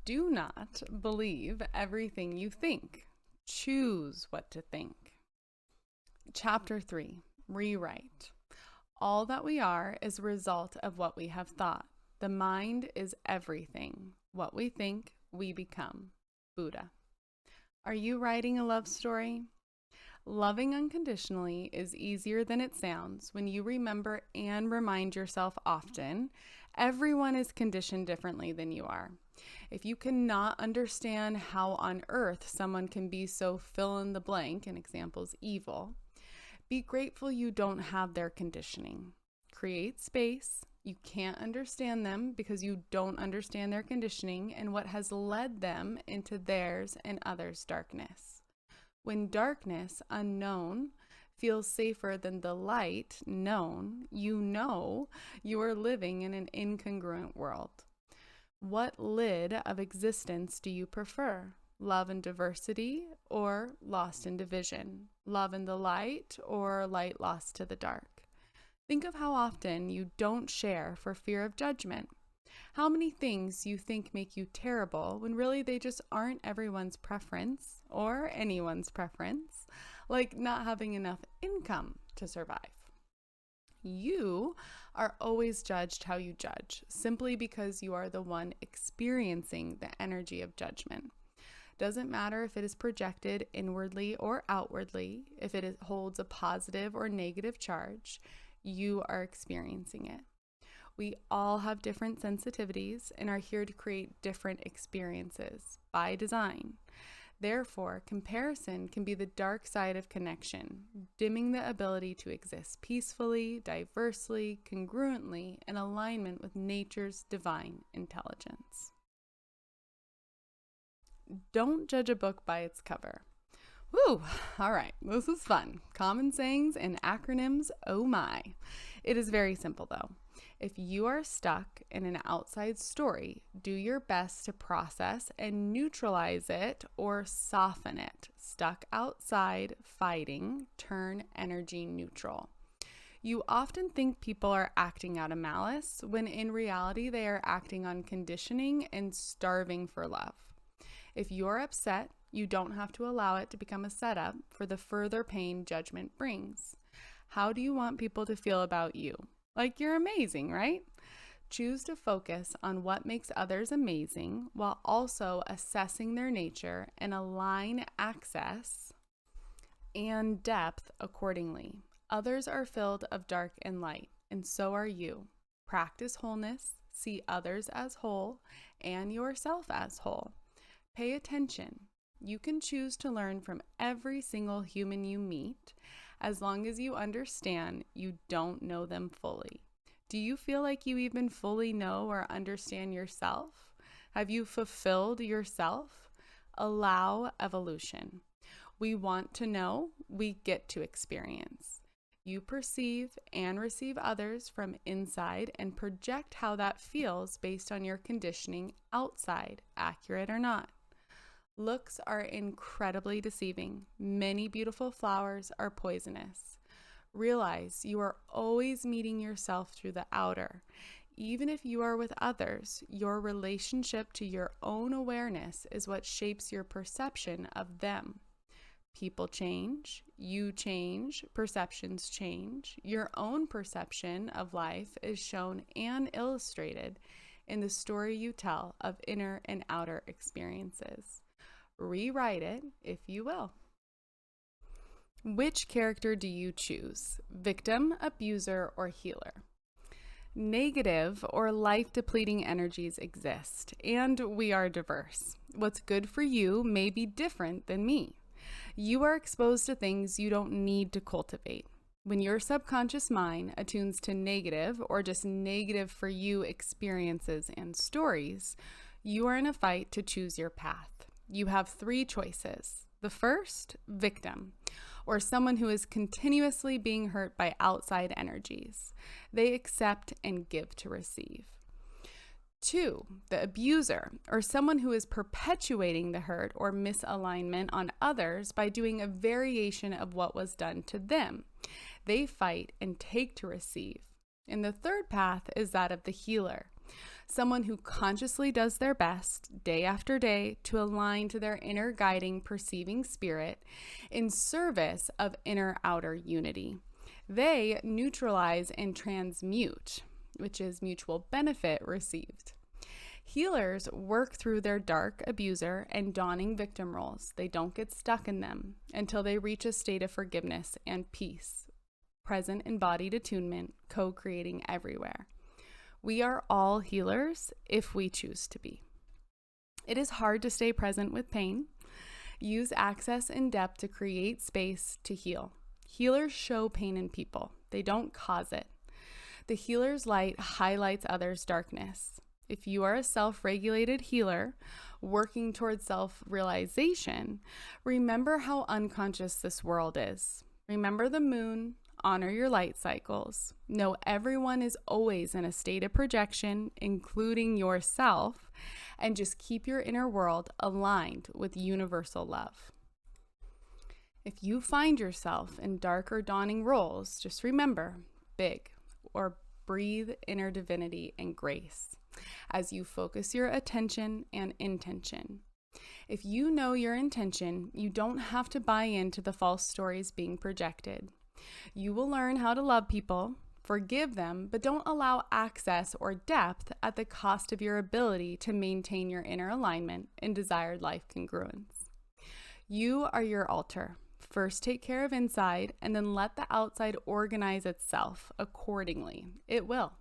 Do not believe everything you think. Choose what to think. Chapter 3, Rewrite. All that we are is a result of what we have thought. The mind is everything. What we think, we become. Buddha. Are you writing a love story? Loving unconditionally is easier than it sounds when you remember and remind yourself often, everyone is conditioned differently than you are. If you cannot understand how on earth someone can be so fill in the blank, an example's evil, be grateful you don't have their conditioning. Create space. You can't understand them because you don't understand their conditioning and what has led them into theirs and others' darkness. When darkness, unknown, feels safer than the light, known, you know you are living in an incongruent world. What lid of existence do you prefer? Love and diversity or lost in division? Love in the light or light lost to the dark? Think of how often you don't share for fear of judgment. How many things you think make you terrible when really they just aren't everyone's preference or anyone's preference, like not having enough income to survive. You are always judged how you judge, simply because you are the one experiencing the energy of judgment. Doesn't matter if it is projected inwardly or outwardly, if it holds a positive or negative charge, you are experiencing it. We all have different sensitivities and are here to create different experiences by design. Therefore, comparison can be the dark side of connection, dimming the ability to exist peacefully, diversely, congruently, in alignment with nature's divine intelligence. Don't judge a book by its cover. Woo! All right, this is fun. Common sayings and acronyms, oh my. It is very simple though. If you are stuck in an outside story, do your best to process and neutralize it or soften it. Stuck outside, fighting, turn energy neutral. You often think people are acting out of malice, when in reality they are acting on conditioning and starving for love. If you're upset, you don't have to allow it to become a setup for the further pain judgment brings. How do you want people to feel about you? Like you're amazing, right? Choose to focus on what makes others amazing while also assessing their nature and align access and depth accordingly. Others are filled of dark and light, and so are you. Practice wholeness, see others as whole and yourself as whole. Pay attention. You can choose to learn from every single human you meet, as long as you understand you don't know them fully. Do you feel like you even fully know or understand yourself? Have you fulfilled yourself? Allow evolution. We want to know, we get to experience. You perceive and receive others from inside and project how that feels based on your conditioning outside, accurate or not. Looks are incredibly deceiving. Many beautiful flowers are poisonous. Realize you are always meeting yourself through the outer. Even if you are with others, your relationship to your own awareness is what shapes your perception of them. People change, you change, perceptions change. Your own perception of life is shown and illustrated in the story you tell of inner and outer experiences. Rewrite it, if you will. Which character do you choose? Victim, abuser, or healer? Negative or life-depleting energies exist, and we are diverse. What's good for you may be different than me. You are exposed to things you don't need to cultivate. When your subconscious mind attunes to negative or just negative for you experiences and stories, you are in a fight to choose your path. You have 3 choices. The first, victim, or someone who is continuously being hurt by outside energies. They accept and give to receive. 2, the abuser, or someone who is perpetuating the hurt or misalignment on others by doing a variation of what was done to them. They fight and take to receive. And the third path is that of the healer. Someone who consciously does their best day after day to align to their inner guiding, perceiving spirit in service of inner-outer unity. They neutralize and transmute, which is mutual benefit received. Healers work through their dark abuser and dawning victim roles. They don't get stuck in them until they reach a state of forgiveness and peace, present embodied attunement, co-creating everywhere. We are all healers if we choose to be. It is hard to stay present with pain. Use access and depth to create space to heal. Healers show pain in people. They don't cause it. The healer's light highlights others' darkness. If you are a self-regulated healer working towards self-realization, remember how unconscious this world is. Remember the moon, honor your light cycles. Know everyone is always in a state of projection, including yourself, and just keep your inner world aligned with universal love. If you find yourself in dark or dawning roles, just remember, big, or breathe inner divinity and grace as you focus your attention and intention. If you know your intention, you don't have to buy into the false stories being projected. You will learn how to love people, forgive them, but don't allow access or depth at the cost of your ability to maintain your inner alignment and desired life congruence. You are your altar. First, take care of inside, and then let the outside organize itself accordingly. It will.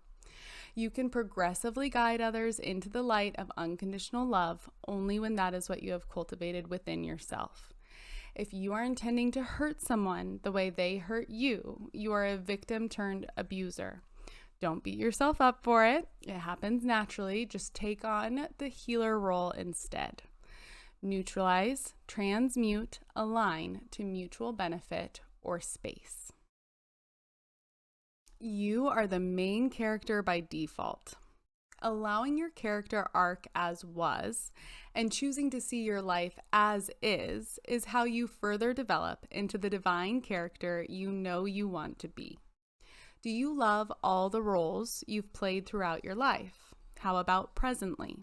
You can progressively guide others into the light of unconditional love only when that is what you have cultivated within yourself. If you are intending to hurt someone the way they hurt you, you are a victim turned abuser. Don't beat yourself up for it. It happens naturally. Just take on the healer role instead. Neutralize, transmute, align to mutual benefit or space. You are the main character by default. Allowing your character arc as was and choosing to see your life as is how you further develop into the divine character you know you want to be. Do you love all the roles you've played throughout your life? How about presently?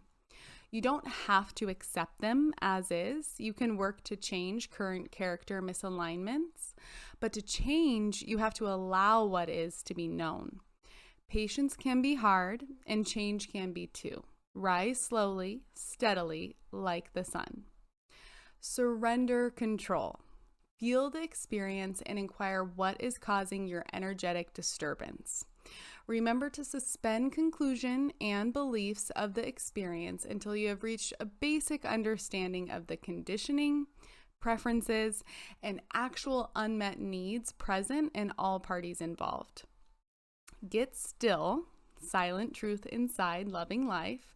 You don't have to accept them as is. You can work to change current character misalignments, but to change, you have to allow what is to be known. Patience can be hard, and change can be too. Rise slowly, steadily, like the sun. Surrender control. Feel the experience and inquire what is causing your energetic disturbance. Remember to suspend conclusion and beliefs of the experience until you have reached a basic understanding of the conditioning, preferences, and actual unmet needs present in all parties involved. Get still, silent truth inside, loving life.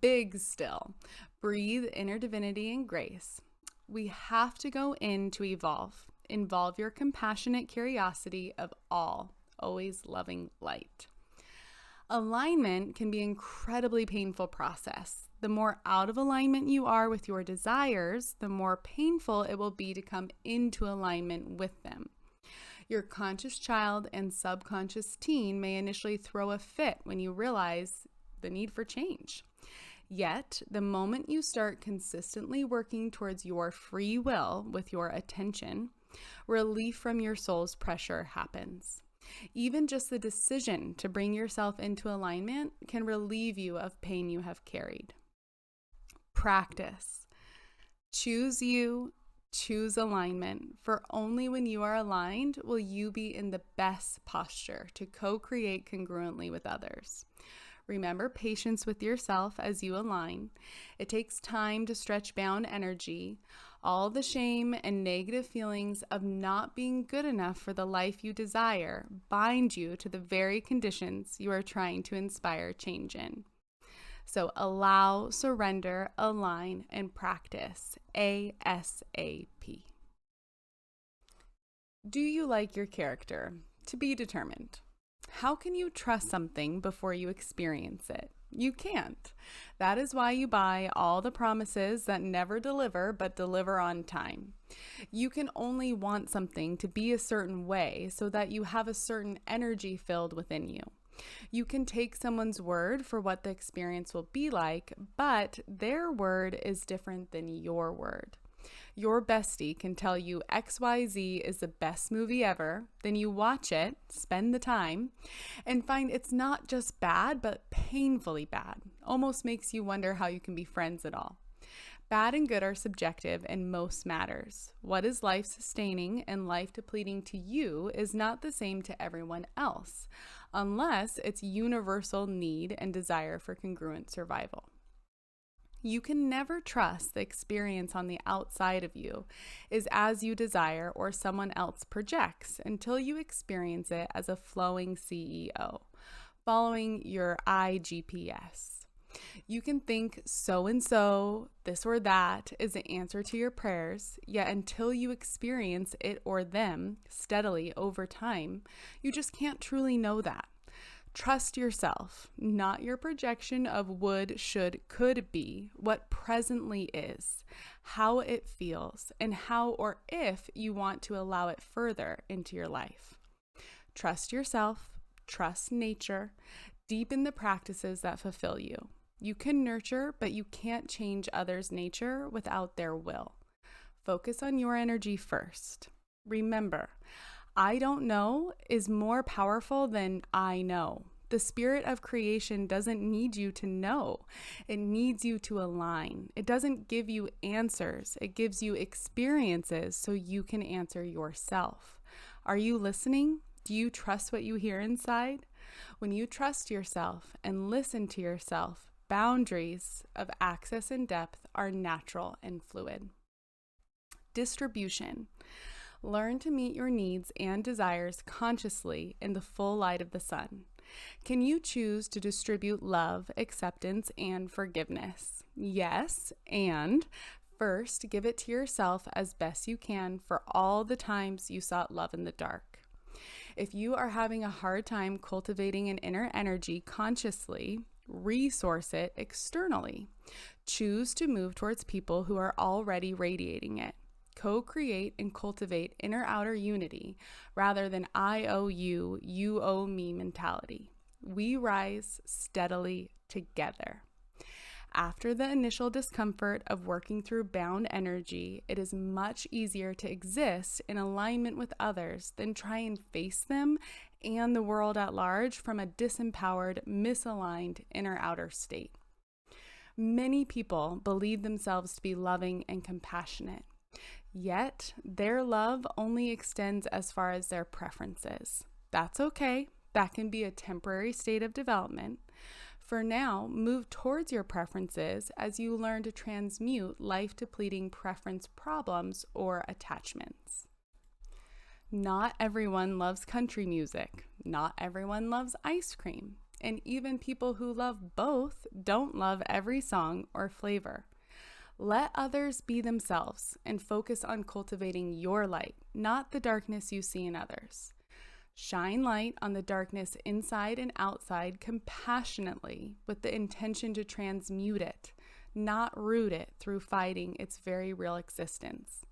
Big still, breathe inner divinity and grace. We have to go in to evolve. Involve your compassionate curiosity of all, always loving light. Alignment can be an incredibly painful process. The more out of alignment you are with your desires, the more painful it will be to come into alignment with them. Your conscious child and subconscious teen may initially throw a fit when you realize the need for change. Yet, the moment you start consistently working towards your free will with your attention, relief from your soul's pressure happens. Even just the decision to bring yourself into alignment can relieve you of pain you have carried. Practice. Choose you, choose alignment, for only when you are aligned will you be in the best posture to co-create congruently with others. Remember patience with yourself as you align. It takes time to stretch bound energy. All the shame and negative feelings of not being good enough for the life you desire bind you to the very conditions you are trying to inspire change in. So allow, surrender, align, and practice ASAP. Do you like your character? To be determined. How can you trust something before you experience it? You can't. That is why you buy all the promises that never deliver but deliver on time. You can only want something to be a certain way so that you have a certain energy filled within you. You can take someone's word for what the experience will be like, but their word is different than your word. Your bestie can tell you XYZ is the best movie ever, then you watch it, spend the time, and find it's not just bad, but painfully bad. Almost makes you wonder how you can be friends at all. Bad and good are subjective in most matters. What is life sustaining and life depleting to you is not the same to everyone else, unless it's universal need and desire for congruent survival. You can never trust the experience on the outside of you is as you desire or someone else projects until you experience it as a flowing CEO, following your IGPS. You can think so and so, this or that is the answer to your prayers, yet until you experience it or them steadily over time, you just can't truly know that. Trust yourself, not your projection of would, should, could be, what presently is, how it feels, and how or if you want to allow it further into your life. Trust yourself, trust nature, deepen the practices that fulfill you. You can nurture, but you can't change others' nature without their will. Focus on your energy first. Remember, I don't know is more powerful than I know. The spirit of creation doesn't need you to know. It needs you to align. It doesn't give you answers. It gives you experiences so you can answer yourself. Are you listening? Do you trust what you hear inside? When you trust yourself and listen to yourself, boundaries of access and depth are natural and fluid. Distribution. Learn to meet your needs and desires consciously in the full light of the sun. Can you choose to distribute love, acceptance, and forgiveness? Yes, and first, give it to yourself as best you can for all the times you sought love in the dark. If you are having a hard time cultivating an inner energy consciously, resource it externally. Choose to move towards people who are already radiating it. Co-create and cultivate inner-outer unity rather than I owe you, you owe me mentality. We rise steadily together. After the initial discomfort of working through bound energy, it is much easier to exist in alignment with others than try and face them and the world at large from a disempowered, misaligned inner-outer state. Many people believe themselves to be loving and compassionate. Yet, their love only extends as far as their preferences. That's okay. That can be a temporary state of development. For now, move towards your preferences as you learn to transmute life-depleting preference problems or attachments. Not everyone loves country music. Not everyone loves ice cream. And even people who love both don't love every song or flavor. Let others be themselves and focus on cultivating your light, not the darkness you see in others. Shine light on the darkness inside and outside compassionately with the intention to transmute it, not root it through fighting its very real existence.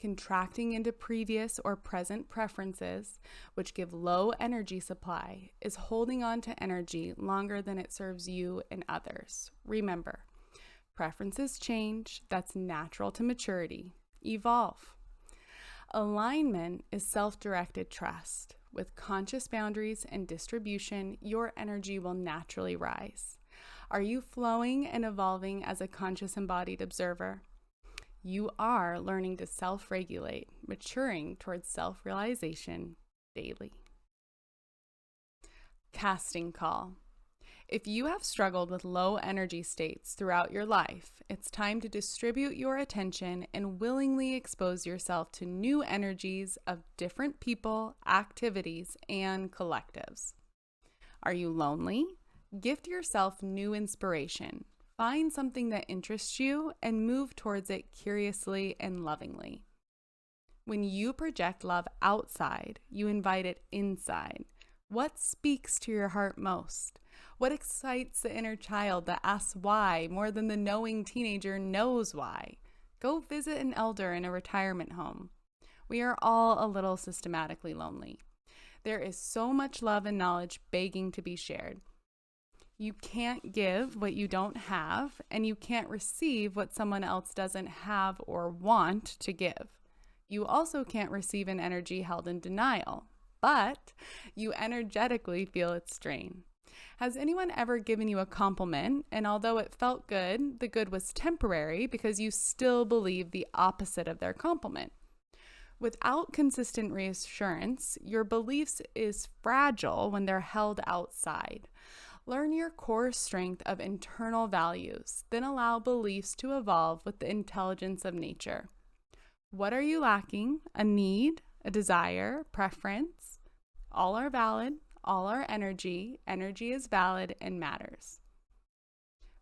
Contracting into previous or present preferences, which give low energy supply, is holding on to energy longer than it serves you and others. Remember, preferences change. That's natural to maturity. Evolve. Alignment is self-directed trust. With conscious boundaries and distribution, your energy will naturally rise. Are you flowing and evolving as a conscious embodied observer? You are learning to self-regulate, maturing towards self-realization daily. Casting call. If you have struggled with low energy states throughout your life, it's time to distribute your attention and willingly expose yourself to new energies of different people, activities, and collectives. Are you lonely? Gift yourself new inspiration. Find something that interests you and move towards it curiously and lovingly. When you project love outside, you invite it inside. What speaks to your heart most? What excites the inner child that asks why more than the knowing teenager knows why? Go visit an elder in a retirement home. We are all a little systematically lonely. There is so much love and knowledge begging to be shared. You can't give what you don't have, and you can't receive what someone else doesn't have or want to give. You also can't receive an energy held in denial, but you energetically feel its strain. Has anyone ever given you a compliment, and although it felt good, the good was temporary because you still believe the opposite of their compliment? Without consistent reassurance, your beliefs is fragile when they're held outside. Learn your core strength of internal values, then allow beliefs to evolve with the intelligence of nature. What are you lacking? A need, a desire, preference? All are valid, all are energy. Energy is valid and matters.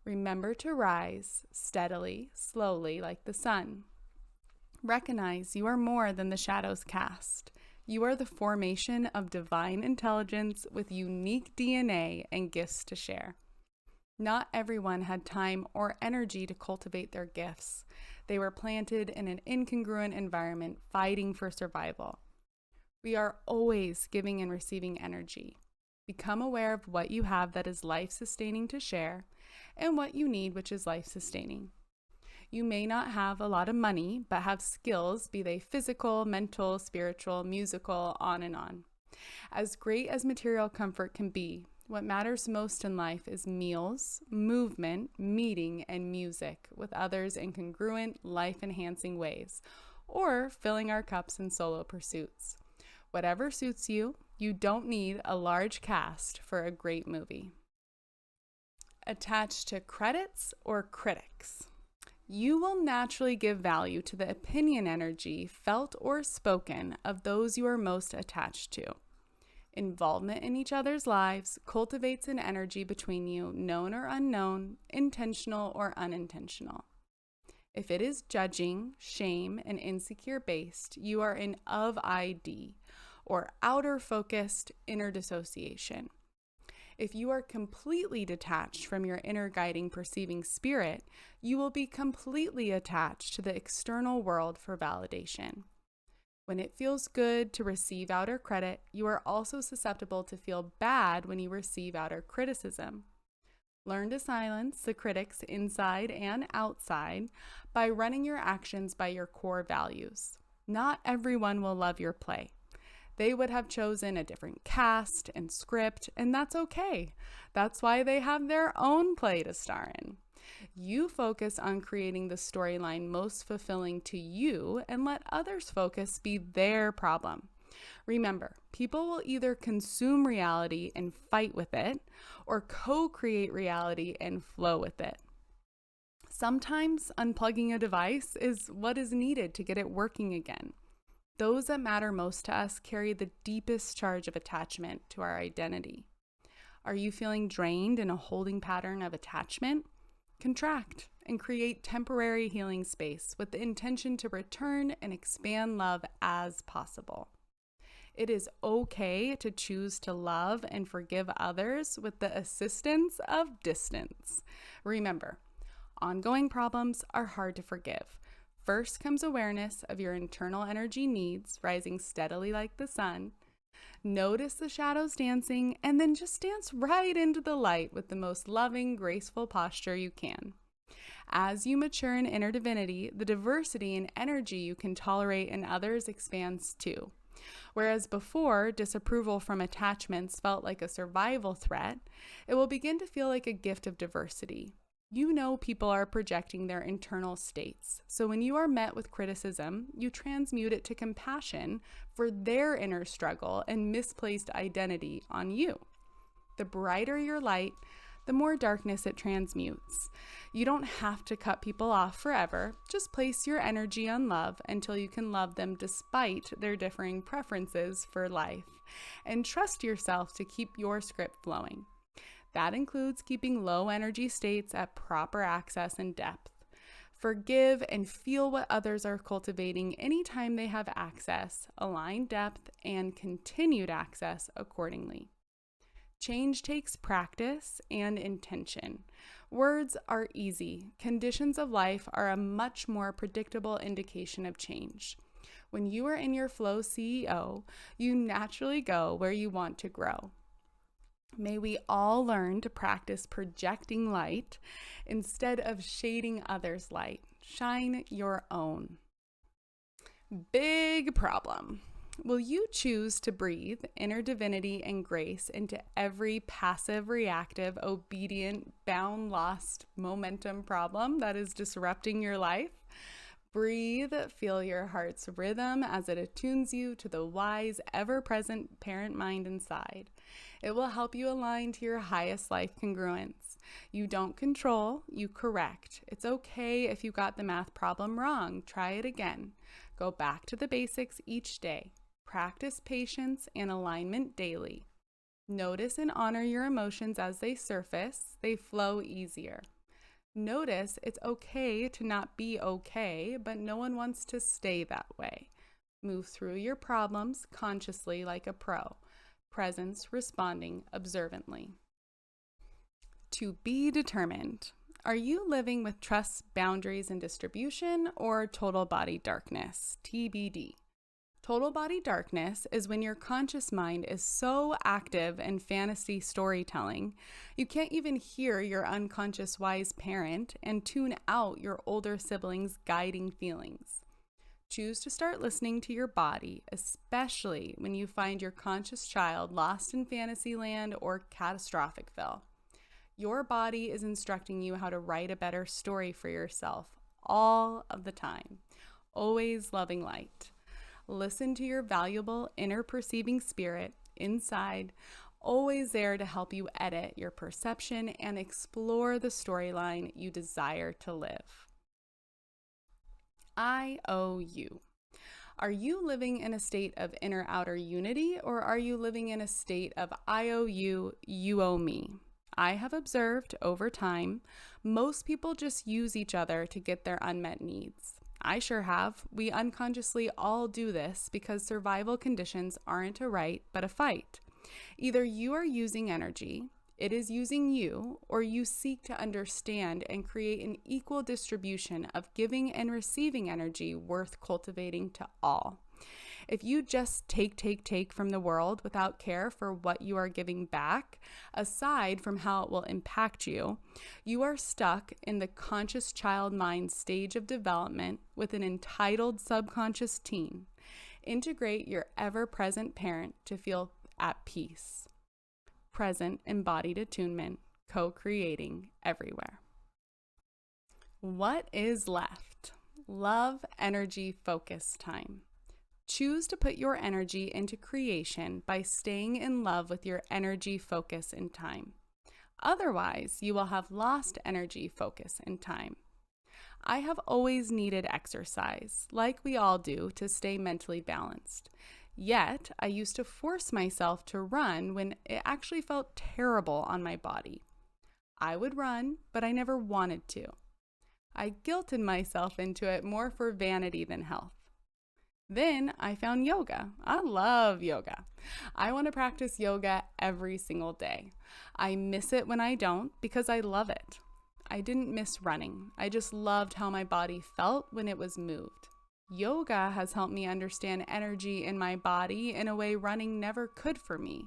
Remember to rise steadily, slowly, like the sun. Recognize you are more than the shadows cast. You are the formation of divine intelligence with unique DNA and gifts to share. Not everyone had time or energy to cultivate their gifts. They were planted in an incongruent environment, fighting for survival. We are always giving and receiving energy. Become aware of what you have that is life-sustaining to share and what you need, which is life-sustaining. You may not have a lot of money, but have skills, be they physical, mental, spiritual, musical, on and on. As great as material comfort can be, what matters most in life is meals, movement, meeting, and music with others in congruent, life-enhancing ways, or filling our cups in solo pursuits. Whatever suits you, you don't need a large cast for a great movie. Attached to credits or critics. You will naturally give value to the opinion energy, felt or spoken, of those you are most attached to. Involvement in each other's lives cultivates an energy between you, known or unknown, intentional or unintentional. If it is judging, shame, and insecure based, you are in of ID, or outer focused inner dissociation. If you are completely detached from your inner guiding perceiving spirit, you will be completely attached to the external world for validation. When it feels good to receive outer credit, you are also susceptible to feel bad when you receive outer criticism. Learn to silence the critics inside and outside by running your actions by your core values. Not everyone will love your play. They would have chosen a different cast and script, and that's okay. That's why they have their own play to star in. You focus on creating the storyline most fulfilling to you and let others' focus be their problem. Remember, people will either consume reality and fight with it, or co-create reality and flow with it. Sometimes unplugging a device is what is needed to get it working again. Those that matter most to us carry the deepest charge of attachment to our identity. Are you feeling drained in a holding pattern of attachment? Contract and create temporary healing space with the intention to return and expand love as possible. It is okay to choose to love and forgive others with the assistance of distance. Remember, ongoing problems are hard to forgive. First comes awareness of your internal energy needs, rising steadily like the sun. Notice the shadows dancing, and then just dance right into the light with the most loving, graceful posture you can. As you mature in inner divinity, the diversity in energy you can tolerate in others expands too. Whereas before, disapproval from attachments felt like a survival threat, it will begin to feel like a gift of diversity. You know people are projecting their internal states, so when you are met with criticism, you transmute it to compassion for their inner struggle and misplaced identity on you. The brighter your light, the more darkness it transmutes. You don't have to cut people off forever, just place your energy on love until you can love them despite their differing preferences for life, and trust yourself to keep your script flowing. That includes keeping low energy states at proper access and depth. Forgive and feel what others are cultivating anytime they have access, align depth, and continued access accordingly. Change takes practice and intention. Words are easy. Conditions of life are a much more predictable indication of change. When you are in your flow CEO, you naturally go where you want to grow. May we all learn to practice projecting light instead of shading others' light. Shine your own. Big problem. Will you choose to breathe inner divinity and grace into every passive, reactive, obedient, bound, lost momentum problem that is disrupting your life? Breathe, feel your heart's rhythm as it attunes you to the wise, ever-present parent mind inside. It will help you align to your highest life congruence. You don't control, you correct. It's okay if you got the math problem wrong. Try it again. Go back to the basics each day. Practice patience and alignment daily. Notice and honor your emotions as they surface. They flow easier. Notice it's okay to not be okay, but no one wants to stay that way. Move through your problems consciously like a pro. Presence, responding observantly. To be determined. Are you living with trust, boundaries, and distribution, or total body darkness? TBD. Total body darkness is when your conscious mind is so active in fantasy storytelling, you can't even hear your unconscious wise parent and tune out your older siblings' guiding feelings. Choose to start listening to your body, especially when you find your conscious child lost in fantasy land or catastrophicville. Your body is instructing you how to write a better story for yourself all of the time. Always loving light. Listen to your valuable inner perceiving spirit inside, always there to help you edit your perception and explore the storyline you desire to live. IOU. Are you living in a state of inner-outer unity, or are you living in a state of IOU, you owe me? I have observed over time, most people just use each other to get their unmet needs. I sure have. We unconsciously all do this because survival conditions aren't a right, but a fight. Either you are using energy, it is using you, or you seek to understand and create an equal distribution of giving and receiving energy worth cultivating to all. If you just take from the world without care for what you are giving back, aside from how it will impact you, you are stuck in the conscious child mind stage of development with an entitled subconscious teen. Integrate your ever-present parent to feel at peace. Present embodied attunement, co-creating everywhere. What is left? Love, energy, focus time. Choose to put your energy into creation by staying in love with your energy, focus, and time. Otherwise, you will have lost energy, focus, and time. I have always needed exercise, like we all do, to stay mentally balanced. Yet, I used to force myself to run when it actually felt terrible on my body. I would run, but I never wanted to. I guilted myself into it more for vanity than health. Then I found yoga. I love yoga. I want to practice yoga every single day. I miss it when I don't because I love it. I didn't miss running. I just loved how my body felt when it was moved. Yoga has helped me understand energy in my body in a way running never could for me.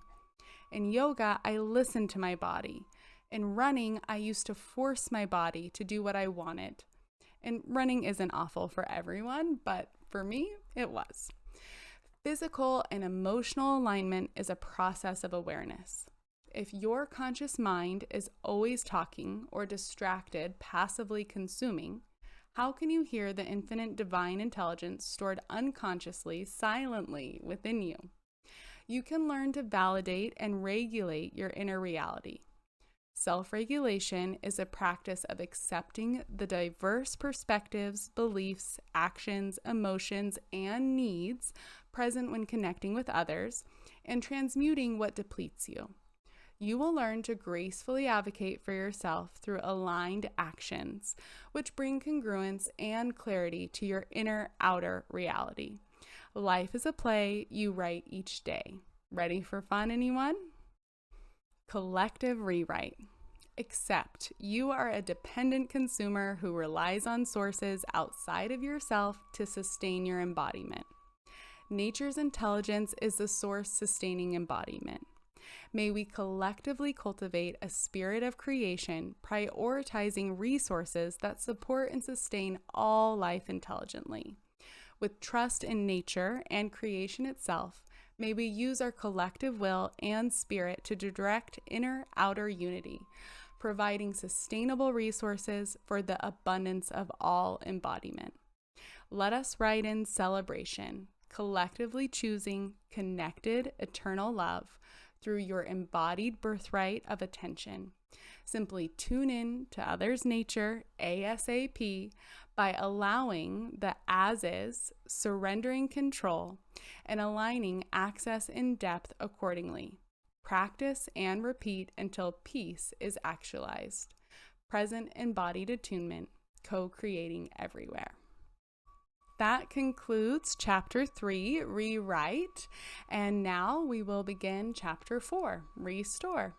In yoga, I listen to my body. In running, I used to force my body to do what I wanted. And running isn't awful for everyone, but for me, it was. Physical and emotional alignment is a process of awareness. If your conscious mind is always talking or distracted, passively consuming, how can you hear the infinite divine intelligence stored unconsciously, silently within you? You can learn to validate and regulate your inner reality. Self-regulation is a practice of accepting the diverse perspectives, beliefs, actions, emotions, and needs present when connecting with others and transmuting what depletes you. You will learn to gracefully advocate for yourself through aligned actions, which bring congruence and clarity to your inner-outer reality. Life is a play you write each day. Ready for fun, anyone? Collective rewrite. Accept you are a dependent consumer who relies on sources outside of yourself to sustain your embodiment. Nature's intelligence is the source sustaining embodiment. May we collectively cultivate a spirit of creation, prioritizing resources that support and sustain all life intelligently. With trust in nature and creation itself, may we use our collective will and spirit to direct inner-outer unity, providing sustainable resources for the abundance of all embodiment. Let us write in celebration, collectively choosing connected, eternal love through your embodied birthright of attention. Simply tune in to others' nature ASAP by allowing the as-is, surrendering control, and aligning access in depth accordingly. Practice and repeat until peace is actualized. Present embodied attunement, co-creating everywhere. That concludes Chapter 3, Rewrite, and now we will begin Chapter 4, Restore.